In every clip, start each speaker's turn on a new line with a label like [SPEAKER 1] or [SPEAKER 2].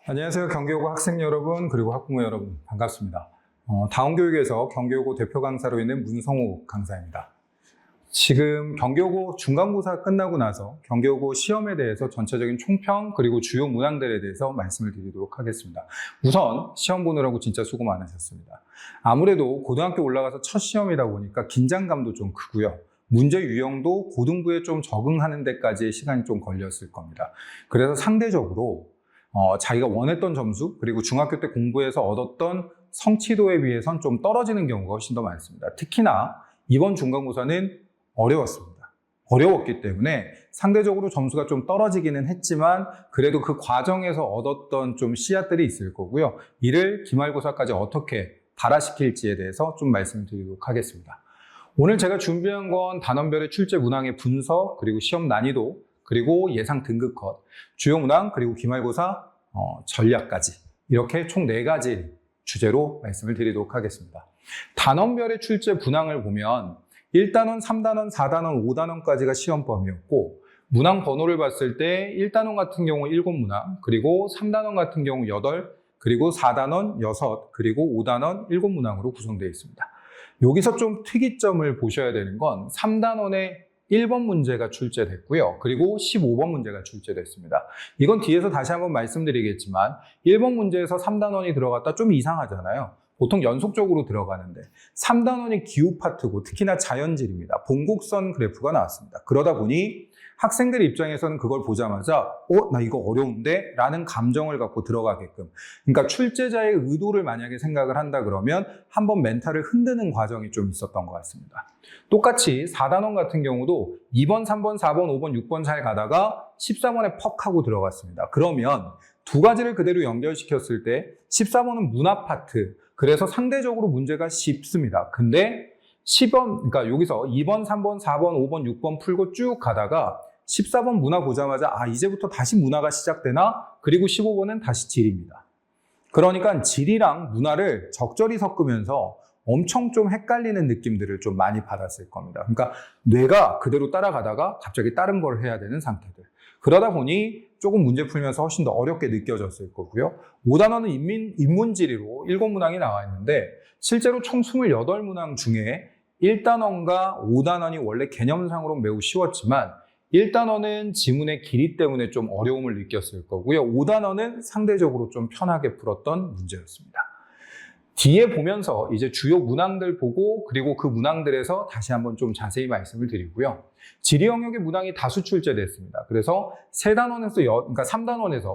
[SPEAKER 1] 안녕하세요. 경기여고 학생 여러분 그리고 학부모 여러분 반갑습니다. 다운교육에서 경기여고 대표 강사로 있는 문성우 강사입니다. 지금 경기여고 중간고사 끝나고 나서 경기여고 시험에 대해서 전체적인 총평 그리고 주요 문항들에 대해서 말씀을 드리도록 하겠습니다. 우선 시험 보느라고 진짜 수고 많으셨습니다. 아무래도 고등학교 올라가서 첫 시험이다 보니까 긴장감도 좀 크고요. 문제 유형도 고등부에 좀 적응하는 데까지의 시간이 좀 걸렸을 겁니다. 그래서 상대적으로 자기가 원했던 점수 그리고 중학교 때 공부해서 얻었던 성취도에 비해선 좀 떨어지는 경우가 훨씬 더 많습니다. 특히나 이번 중간고사는 어려웠습니다. 어려웠기 때문에 상대적으로 점수가 좀 떨어지기는 했지만 그래도 그 과정에서 얻었던 좀 씨앗들이 있을 거고요. 이를 기말고사까지 어떻게 발화시킬지에 대해서 좀 말씀드리도록 하겠습니다. 오늘 제가 준비한 건 단원별의 출제 문항의 분석 그리고 시험 난이도 그리고 예상 등급 컷, 주요 문항, 그리고 기말고사 전략까지 이렇게 총 4가지 주제로 말씀을 드리도록 하겠습니다. 단원별의 출제 분항을 보면 1단원, 3단원, 4단원, 5단원까지가 시험 범위였고 문항 번호를 봤을 때 1단원 같은 경우 7문항, 그리고 3단원 같은 경우 8, 그리고 4단원 6, 그리고 5단원 7문항으로 구성되어 있습니다. 여기서 좀 특이점을 보셔야 되는 건 3단원의 1번 문제가 출제됐고요. 그리고 15번 문제가 출제됐습니다. 이건 뒤에서 다시 한번 말씀드리겠지만 1번 문제에서 3단원이 들어갔다 좀 이상하잖아요. 보통 연속적으로 들어가는데 3단원이 기후 파트고 특히나 자연질입니다. 봉곡선 그래프가 나왔습니다. 그러다 보니 학생들 입장에서는 그걸 보자마자 나 이거 어려운데? 라는 감정을 갖고 들어가게끔, 그러니까 출제자의 의도를 만약에 생각을 한다 그러면 한번 멘탈을 흔드는 과정이 좀 있었던 것 같습니다. 똑같이 4단원 같은 경우도 2번, 3번, 4번, 5번, 6번 잘 가다가 14번에 퍽 하고 들어갔습니다. 그러면 두 가지를 그대로 연결시켰을 때 14번은 문학 파트, 그래서 상대적으로 문제가 쉽습니다. 근데 10번, 그러니까 여기서 2번, 3번, 4번, 5번, 6번 풀고 쭉 가다가 14번 문화 보자마자 이제부터 다시 문화가 시작되나? 그리고 15번은 다시 질입니다. 그러니까 질이랑 문화를 적절히 섞으면서 엄청 좀 헷갈리는 느낌들을 좀 많이 받았을 겁니다. 그러니까 뇌가 그대로 따라가다가 갑자기 다른 걸 해야 되는 상태들. 그러다 보니 조금 문제 풀면서 훨씬 더 어렵게 느껴졌을 거고요. 5단원은 인문지리로 7문항이 나와 있는데 실제로 총 28문항 중에 1단원과 5단원이 원래 개념상으로 매우 쉬웠지만 1단원은 지문의 길이 때문에 좀 어려움을 느꼈을 거고요. 5단원은 상대적으로 좀 편하게 풀었던 문제였습니다. 뒤에 보면서 이제 주요 문항들 보고 그리고 그 문항들에서 다시 한번 좀 자세히 말씀을 드리고요. 지리 영역의 문항이 다수 출제됐습니다. 그래서 3단원에서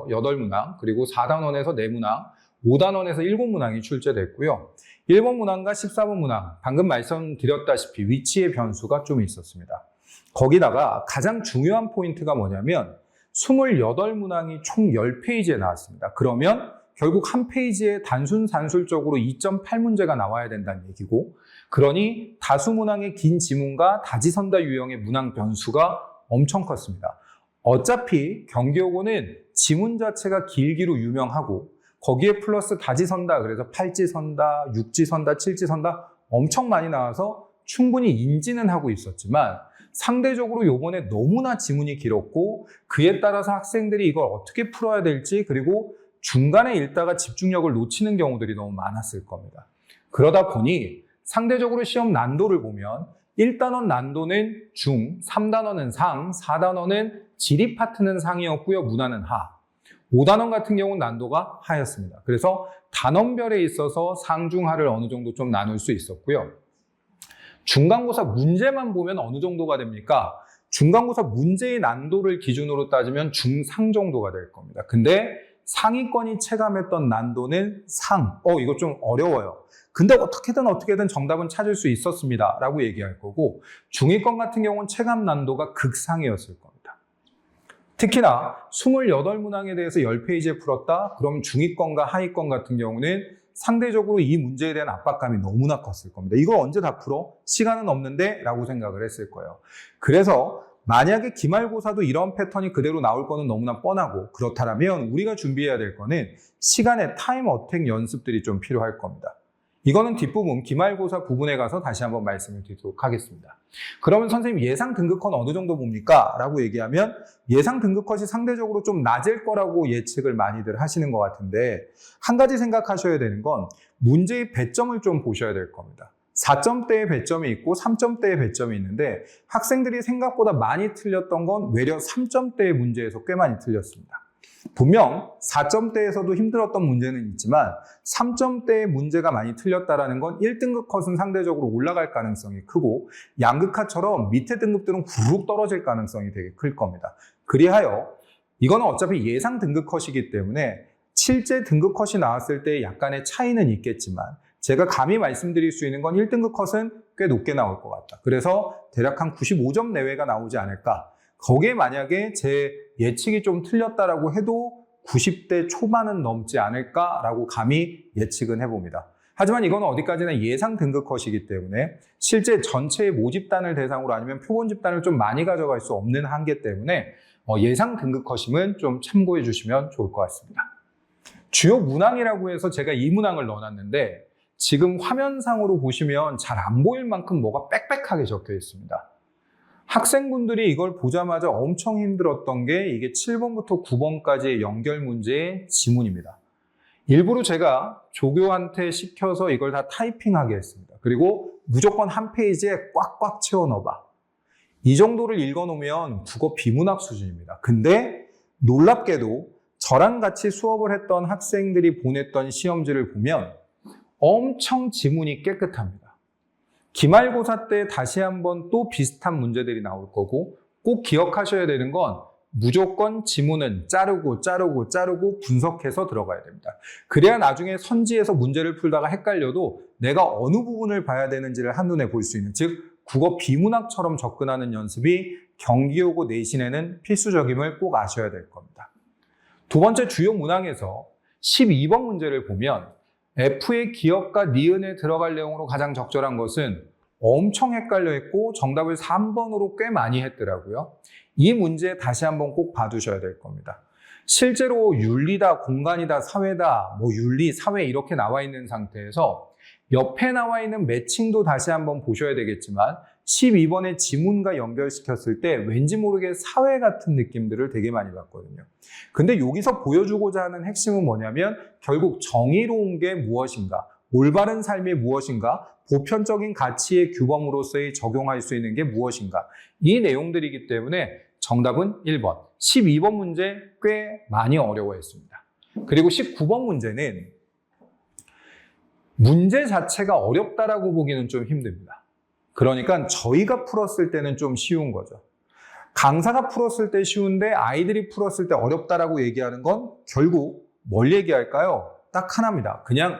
[SPEAKER 1] 8문항, 그리고 4단원에서 4문항, 5단원에서 7문항이 출제됐고요. 1번 문항과 14번 문항, 방금 말씀드렸다시피 위치의 변수가 좀 있었습니다. 거기다가 가장 중요한 포인트가 뭐냐면 28문항이 총 10페이지에 나왔습니다. 그러면 결국 한 페이지에 단순산술적으로 2.8문제가 나와야 된다는 얘기고, 그러니 다수 문항의 긴 지문과 다지선다 유형의 문항 변수가 엄청 컸습니다. 어차피 경기여고는 지문 자체가 길기로 유명하고 거기에 플러스 다지선다, 그래서 팔지선다, 육지선다, 칠지선다 엄청 많이 나와서 충분히 인지는 하고 있었지만 상대적으로 요번에 너무나 지문이 길었고 그에 따라서 학생들이 이걸 어떻게 풀어야 될지, 그리고 중간에 읽다가 집중력을 놓치는 경우들이 너무 많았을 겁니다. 그러다 보니 상대적으로 시험 난도를 보면 1단원 난도는 중, 3단원은 상, 4단원은 지리 파트는 상이었고요. 문화는 하. 5단원 같은 경우는 난도가 하였습니다. 그래서 단원별에 있어서 상, 중, 하를 어느 정도 좀 나눌 수 있었고요. 중간고사 문제만 보면 어느 정도가 됩니까? 중간고사 문제의 난도를 기준으로 따지면 중상 정도가 될 겁니다. 근데 상위권이 체감했던 난도는 상. 이거 좀 어려워요. 근데 어떻게든 정답은 찾을 수 있었습니다. 라고 얘기할 거고, 중위권 같은 경우는 체감 난도가 극상이었을 겁니다. 특히나 28문항에 대해서 10페이지에 풀었다? 그럼 중위권과 하위권 같은 경우는 상대적으로 이 문제에 대한 압박감이 너무나 컸을 겁니다. 이걸 언제 다 풀어? 시간은 없는데? 라고 생각을 했을 거예요. 그래서 만약에 기말고사도 이런 패턴이 그대로 나올 거는 너무나 뻔하고, 그렇다면 우리가 준비해야 될 거는 시간의 타임 어택 연습들이 좀 필요할 겁니다. 이거는 뒷부분 기말고사 부분에 가서 다시 한번 말씀을 드리도록 하겠습니다. 그러면 선생님 예상 등급컷 어느 정도 봅니까? 라고 얘기하면 예상 등급컷이 상대적으로 좀 낮을 거라고 예측을 많이들 하시는 것 같은데 한 가지 생각하셔야 되는 건 문제의 배점을 좀 보셔야 될 겁니다. 4점대의 배점이 있고 3점대의 배점이 있는데 학생들이 생각보다 많이 틀렸던 건 외려 3점대의 문제에서 꽤 많이 틀렸습니다. 분명 4점대에서도 힘들었던 문제는 있지만 3점대의 문제가 많이 틀렸다는 건 1등급 컷은 상대적으로 올라갈 가능성이 크고 양극화처럼 밑에 등급들은 구룩 떨어질 가능성이 되게 클 겁니다. 그리하여 이거는 어차피 예상 등급 컷이기 때문에 실제 등급 컷이 나왔을 때 약간의 차이는 있겠지만 제가 감히 말씀드릴 수 있는 건 1등급 컷은 꽤 높게 나올 것 같다. 그래서 대략 한 95점 내외가 나오지 않을까. 거기에 만약에 제 예측이 좀 틀렸다라고 해도 90대 초반은 넘지 않을까라고 감히 예측은 해봅니다. 하지만 이건 어디까지나 예상 등급 컷이기 때문에 실제 전체의 모집단을 대상으로 아니면 표본 집단을 좀 많이 가져갈 수 없는 한계 때문에 예상 등급 컷임은 좀 참고해 주시면 좋을 것 같습니다. 주요 문항이라고 해서 제가 이 문항을 넣어놨는데 지금 화면상으로 보시면 잘 안 보일 만큼 뭐가 빽빽하게 적혀 있습니다. 학생분들이 이걸 보자마자 엄청 힘들었던 게 이게 7번부터 9번까지의 연결 문제의 지문입니다. 일부러 제가 조교한테 시켜서 이걸 다 타이핑하게 했습니다. 그리고 무조건 한 페이지에 꽉꽉 채워 넣어봐. 이 정도를 읽어놓으면 국어 비문학 수준입니다. 근데 놀랍게도 저랑 같이 수업을 했던 학생들이 보냈던 시험지를 보면 엄청 지문이 깨끗합니다. 기말고사 때 다시 한번 또 비슷한 문제들이 나올 거고 꼭 기억하셔야 되는 건 무조건 지문은 자르고 분석해서 들어가야 됩니다. 그래야 나중에 선지에서 문제를 풀다가 헷갈려도 내가 어느 부분을 봐야 되는지를 한눈에 볼 수 있는, 즉 국어 비문학처럼 접근하는 연습이 경기여고 내신에는 필수적임을 꼭 아셔야 될 겁니다. 두 번째 주요 문항에서 12번 문제를 보면 F의 기역과 니은에 들어갈 내용으로 가장 적절한 것은 엄청 헷갈려 있고 정답을 3번으로 꽤 많이 했더라고요. 이 문제 다시 한번 꼭 봐두셔야 될 겁니다. 실제로 윤리다, 공간이다, 사회다, 윤리, 사회 이렇게 나와 있는 상태에서 옆에 나와 있는 매칭도 다시 한번 보셔야 되겠지만 12번의 지문과 연결시켰을 때 왠지 모르게 사회 같은 느낌들을 되게 많이 봤거든요. 근데 여기서 보여주고자 하는 핵심은 뭐냐면 결국 정의로운 게 무엇인가, 올바른 삶이 무엇인가, 보편적인 가치의 규범으로서의 적용할 수 있는 게 무엇인가, 이 내용들이기 때문에 정답은 1번. 12번 문제 꽤 많이 어려워했습니다. 그리고 19번 문제는 문제 자체가 어렵다라고 보기는 좀 힘듭니다. 그러니까 저희가 풀었을 때는 좀 쉬운 거죠. 강사가 풀었을 때 쉬운데 아이들이 풀었을 때 어렵다라고 얘기하는 건 결국 뭘 얘기할까요? 딱 하나입니다. 그냥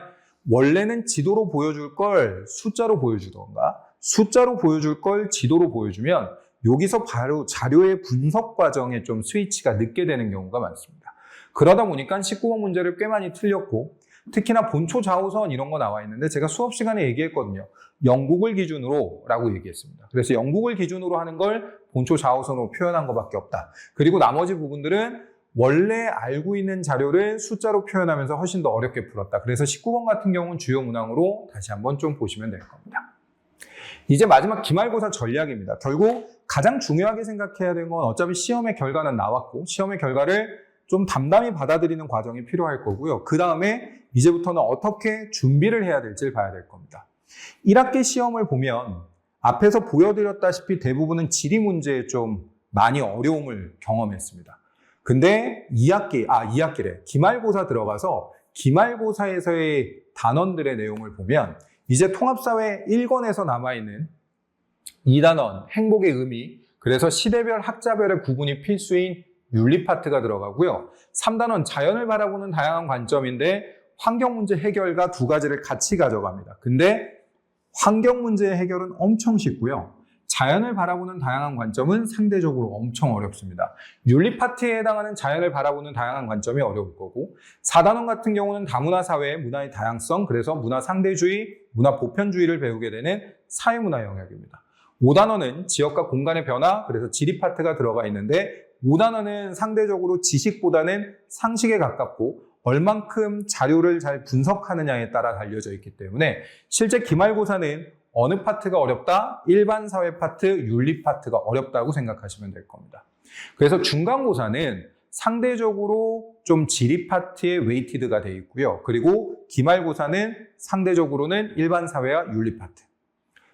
[SPEAKER 1] 원래는 지도로 보여줄 걸 숫자로 보여주던가 숫자로 보여줄 걸 지도로 보여주면 여기서 바로 자료의 분석 과정에 좀 스위치가 늦게 되는 경우가 많습니다. 그러다 보니까 19번 문제를 꽤 많이 틀렸고 특히나 본초 좌우선 이런 거 나와 있는데 제가 수업 시간에 얘기했거든요. 영국을 기준으로 라고 얘기했습니다. 그래서 영국을 기준으로 하는 걸 본초 좌우선으로 표현한 것밖에 없다. 그리고 나머지 부분들은 원래 알고 있는 자료를 숫자로 표현하면서 훨씬 더 어렵게 풀었다. 그래서 19번 같은 경우는 주요 문항으로 다시 한번 좀 보시면 될 겁니다. 이제 마지막 기말고사 전략입니다. 결국 가장 중요하게 생각해야 되는 건 어차피 시험의 결과는 나왔고 시험의 결과를 좀 담담히 받아들이는 과정이 필요할 거고요. 그 다음에 이제부터는 어떻게 준비를 해야 될지를 봐야 될 겁니다. 1학기 시험을 보면 앞에서 보여드렸다시피 대부분은 지리 문제에 좀 많이 어려움을 경험했습니다. 근데 2학기래. 기말고사 들어가서 기말고사에서의 단원들의 내용을 보면 이제 통합사회 1권에서 남아있는 2단원, 행복의 의미, 그래서 시대별 학자별의 구분이 필수인 윤리 파트가 들어가고요. 3단원 자연을 바라보는 다양한 관점인데 환경 문제 해결과 두 가지를 같이 가져갑니다. 근데 환경 문제의 해결은 엄청 쉽고요. 자연을 바라보는 다양한 관점은 상대적으로 엄청 어렵습니다. 윤리 파트에 해당하는 자연을 바라보는 다양한 관점이 어려울 거고 4단원 같은 경우는 다문화 사회의 문화의 다양성, 그래서 문화 상대주의, 문화 보편주의를 배우게 되는 사회문화 영역입니다. 5단원은 지역과 공간의 변화, 그래서 지리 파트가 들어가 있는데 5단원은 상대적으로 지식보다는 상식에 가깝고 얼만큼 자료를 잘 분석하느냐에 따라 달려져 있기 때문에 실제 기말고사는 어느 파트가 어렵다? 일반 사회 파트, 윤리 파트가 어렵다고 생각하시면 될 겁니다. 그래서 중간고사는 상대적으로 좀 지리 파트에 웨이티드가 되어 있고요. 그리고 기말고사는 상대적으로는 일반 사회와 윤리 파트.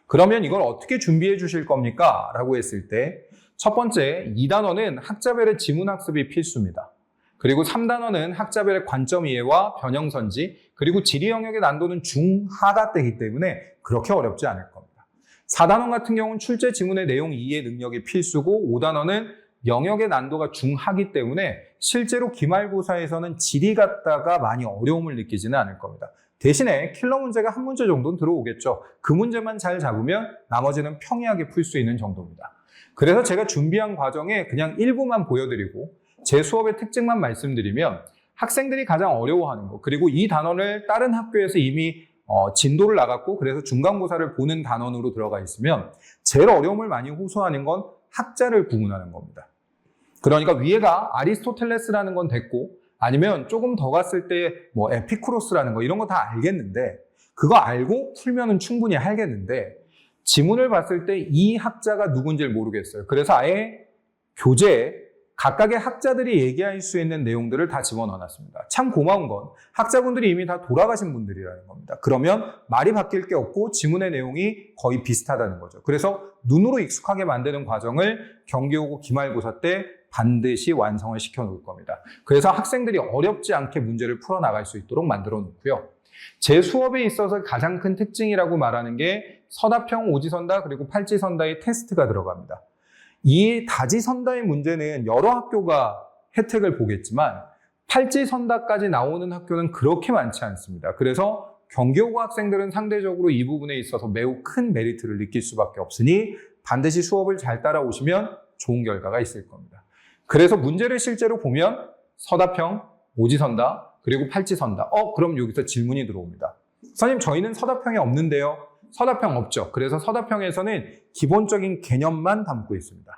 [SPEAKER 1] 그러면 이걸 어떻게 준비해 주실 겁니까? 라고 했을 때 첫 번째, 2단원은 학자별의 지문학습이 필수입니다. 그리고 3단원은 학자별의 관점 이해와 변형선지, 그리고 지리 영역의 난도는 중하가 되기 때문에 그렇게 어렵지 않을 겁니다. 4단원 같은 경우는 출제 지문의 내용 이해 능력이 필수고 5단원은 영역의 난도가 중하기 때문에 실제로 기말고사에서는 지리 갖다가 많이 어려움을 느끼지는 않을 겁니다. 대신에 킬러 문제가 한 문제 정도는 들어오겠죠. 그 문제만 잘 잡으면 나머지는 평이하게 풀 수 있는 정도입니다. 그래서 제가 준비한 과정에 그냥 일부만 보여드리고 제 수업의 특징만 말씀드리면 학생들이 가장 어려워하는 거, 그리고 이 단원을 다른 학교에서 이미 진도를 나갔고 그래서 중간고사를 보는 단원으로 들어가 있으면 제일 어려움을 많이 호소하는 건 학자를 구분하는 겁니다. 그러니까 위에가 아리스토텔레스라는 건 됐고 아니면 조금 더 갔을 때 뭐 에피쿠로스라는 거 이런 거 다 알겠는데 그거 알고 풀면은 충분히 알겠는데 지문을 봤을 때 이 학자가 누군지를 모르겠어요. 그래서 아예 교재에 각각의 학자들이 얘기할 수 있는 내용들을 다 집어넣어놨습니다. 참 고마운 건 학자분들이 이미 다 돌아가신 분들이라는 겁니다. 그러면 말이 바뀔 게 없고 지문의 내용이 거의 비슷하다는 거죠. 그래서 눈으로 익숙하게 만드는 과정을 경기고고 기말고사 때 반드시 완성을 시켜놓을 겁니다. 그래서 학생들이 어렵지 않게 문제를 풀어나갈 수 있도록 만들어 놓고요. 제 수업에 있어서 가장 큰 특징이라고 말하는 게 서답형, 오지선다, 그리고 팔지선다의 테스트가 들어갑니다. 이 다지선다의 문제는 여러 학교가 혜택을 보겠지만 팔지선다까지 나오는 학교는 그렇게 많지 않습니다. 그래서 경기고고 학생들은 상대적으로 이 부분에 있어서 매우 큰 메리트를 느낄 수밖에 없으니 반드시 수업을 잘 따라오시면 좋은 결과가 있을 겁니다. 그래서 문제를 실제로 보면 서답형, 오지선다, 그리고 팔지선다. 그럼 여기서 질문이 들어옵니다. 선생님, 저희는 서답형이 없는데요. 서답형 없죠. 그래서 서답형에서는 기본적인 개념만 담고 있습니다.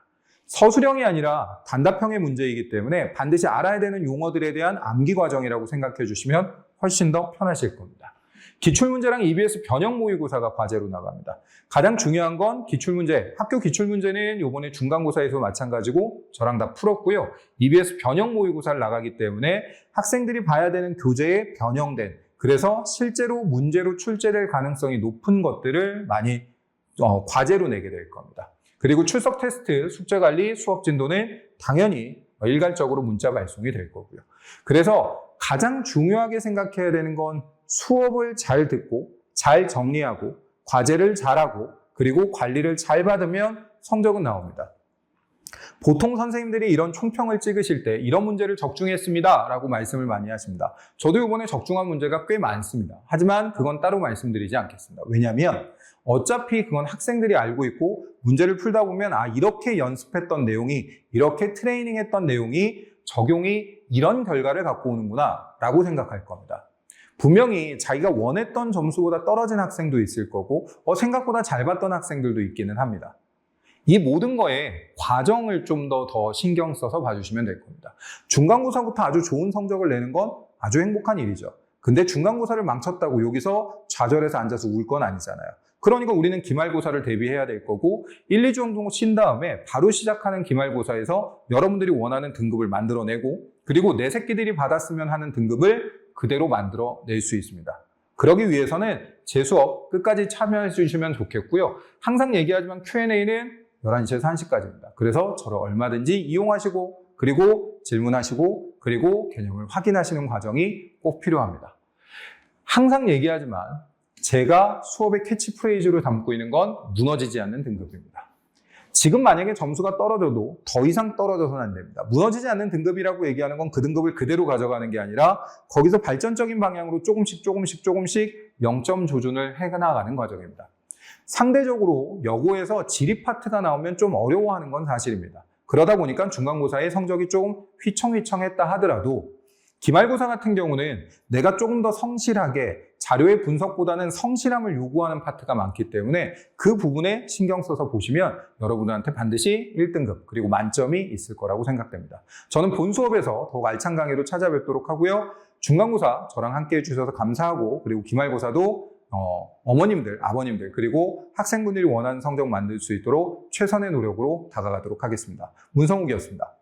[SPEAKER 1] 서술형이 아니라 단답형의 문제이기 때문에 반드시 알아야 되는 용어들에 대한 암기 과정이라고 생각해 주시면 훨씬 더 편하실 겁니다. 기출문제랑 EBS 변형 모의고사가 과제로 나갑니다. 가장 중요한 건 기출문제, 학교 기출문제는 이번에 중간고사에서 마찬가지고 저랑 다 풀었고요. EBS 변형 모의고사를 나가기 때문에 학생들이 봐야 되는 교재에 변형된, 그래서 실제로 문제로 출제될 가능성이 높은 것들을 많이 과제로 내게 될 겁니다. 그리고 출석 테스트, 숙제관리, 수업 진도는 당연히 일괄적으로 문자 발송이 될 거고요. 그래서 가장 중요하게 생각해야 되는 건 수업을 잘 듣고 잘 정리하고 과제를 잘하고 그리고 관리를 잘 받으면 성적은 나옵니다. 보통 선생님들이 이런 총평을 찍으실 때 이런 문제를 적중했습니다 라고 말씀을 많이 하십니다. 저도 이번에 적중한 문제가 꽤 많습니다. 하지만 그건 따로 말씀드리지 않겠습니다. 왜냐하면 어차피 그건 학생들이 알고 있고 문제를 풀다 보면 이렇게 연습했던 내용이, 이렇게 트레이닝했던 내용이 적용이 이런 결과를 갖고 오는구나 라고 생각할 겁니다. 분명히 자기가 원했던 점수보다 떨어진 학생도 있을 거고 생각보다 잘 봤던 학생들도 있기는 합니다. 이 모든 거에 과정을 좀 더 신경 써서 봐주시면 될 겁니다. 중간고사부터 아주 좋은 성적을 내는 건 아주 행복한 일이죠. 근데 중간고사를 망쳤다고 여기서 좌절해서 앉아서 울 건 아니잖아요. 그러니까 우리는 기말고사를 대비해야 될 거고 1, 2주 정도 쉰 다음에 바로 시작하는 기말고사에서 여러분들이 원하는 등급을 만들어내고 그리고 내 새끼들이 받았으면 하는 등급을 그대로 만들어낼 수 있습니다. 그러기 위해서는 제 수업 끝까지 참여해 주시면 좋겠고요. 항상 얘기하지만 Q&A는 11시에서 1시까지입니다. 그래서 저를 얼마든지 이용하시고 그리고 질문하시고 그리고 개념을 확인하시는 과정이 꼭 필요합니다. 항상 얘기하지만 제가 수업의 캐치프레이즈로 담고 있는 건 무너지지 않는 등급입니다. 지금 만약에 점수가 떨어져도 더 이상 떨어져서는 안 됩니다. 무너지지 않는 등급이라고 얘기하는 건 그 등급을 그대로 가져가는 게 아니라 거기서 발전적인 방향으로 조금씩 0점 조준을 해나가는 과정입니다. 상대적으로 여고에서 지리 파트가 나오면 좀 어려워하는 건 사실입니다. 그러다 보니까 중간고사의 성적이 조금 휘청휘청했다 하더라도 기말고사 같은 경우는 내가 조금 더 성실하게 자료의 분석보다는 성실함을 요구하는 파트가 많기 때문에 그 부분에 신경 써서 보시면 여러분들한테 반드시 1등급 그리고 만점이 있을 거라고 생각됩니다. 저는 본 수업에서 더욱 알찬 강의로 찾아뵙도록 하고요. 중간고사 저랑 함께 해주셔서 감사하고 그리고 기말고사도 어머님들, 아버님들 그리고 학생분들이 원하는 성적 만들 수 있도록 최선의 노력으로 다가가도록 하겠습니다. 문성욱이었습니다.